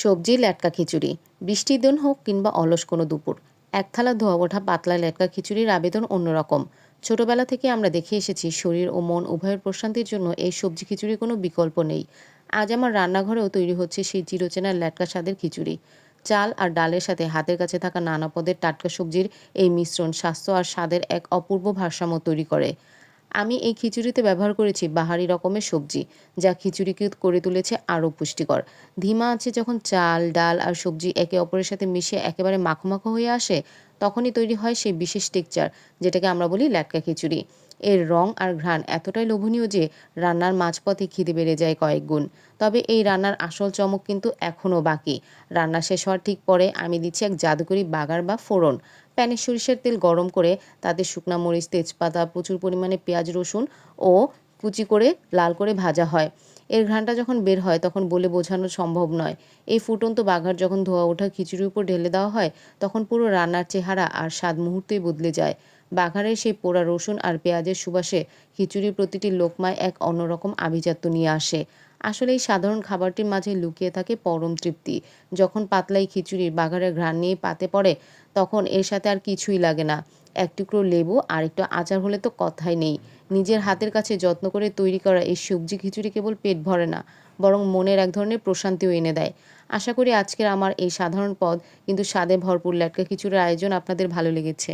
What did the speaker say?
সবজি লেটকা খিচুড়ি। বৃষ্টির দিন হোক কিংবা অলস কোনো দুপুর, এক থালা ধোয়া ওঠা পাতলা লেটকা খিচুড়ির আবেদন অন্যরকম। ছোটবেলা থেকে আমরা দেখে এসেছি শরীর ও মন উভয়ের প্রশান্তির জন্য এই সবজি খিচুড়ির কোনো বিকল্প নেই। আজ আমার রান্নাঘরেও তৈরি হচ্ছে সেই চিরচেনা লেটকা স্বাদের খিচুড়ি। চাল আর ডালের সাথে হাতের কাছে থাকা নানা পদের টাটকা সবজির এই মিশ্রণ স্বাস্থ্য আর স্বাদের এক অপূর্ব ভারসাম্য তৈরি করে। আমি এই খিচুড়িতে ব্যবহার করেছি বাহারি রকমের সবজি, যা খিচুড়িকে করে তুলেছে আরও পুষ্টিকর। ধিমা আছে যখন চাল, ডাল আর সবজি একে অপরের সাথে মিশে একেবারে মাখো, মাখো হয়ে আসে, তখনই তৈরি হয় সেই বিশেষ টেক্সচার, যেটাকে আমরা বলি ল্যাটকা খিচুড়ি। এর রং আর ঘ্রাণ এতটাই লোভনীয় যে রান্নার মাঝপথে খিদে বেড়ে যায় কয়েক গুণ। তবে এই রান্নার আসল চমক কিন্তু এখনও বাকি। রান্না শেষ হওয়ার ঠিক পরে আমি দিচ্ছি এক জাদুকরি বাগার বা ফোড়ন। প্যানে সরিষার তেল গরম করে তাতে শুকনা মরিচ, তেজপাতা, প্রচুর পরিমাণে পেঁয়াজ, রসুন ও কুচি করে লাল করে ভাজা হয়। এর ঘ্রাণটা যখন বের হয় তখন বলে বোঝানো সম্ভব নয়। এই ফুটন্ত বাগার যখন ধোয়া ওঠা খিচুড়ির উপর ঢেলে দেওয়া হয়, তখন পুরো রান্নার চেহারা আর স্বাদ মুহূর্তেই বদলে যায়। বাগারের সেই পোড়া রসুন আর পেঁয়াজের সুবাসে খিচুড়ির প্রতিটি লোকমায় এক অন্যরকম আভিজাত্য নিয়ে আসে। আসলে এই সাধারণ খাবারটির মাঝে লুকিয়ে থাকে পরম তৃপ্তি। যখন পাতলা এই খিচুড়ির বাগারের ঘ্রাণ নিয়ে পাতে পড়ে, তখন এর সাথে আর কিছুই লাগে না। এক টুকরো লেবু আর একটু আচার হলে তো কথাই নেই। নিজের হাতের কাছে যত্ন করে তৈরি করা এই সবজি খিচুড়ি কেবল পেট ভরে না, বরং মনের এক ধরনের প্রশান্তিও এনে দেয়। আশা করি আজকের আমার এই সাধারণ পদ কিন্তু স্বাদে ভরপুর লেটকা খিচুড়ির আয়োজন আপনাদের ভালো লেগেছে।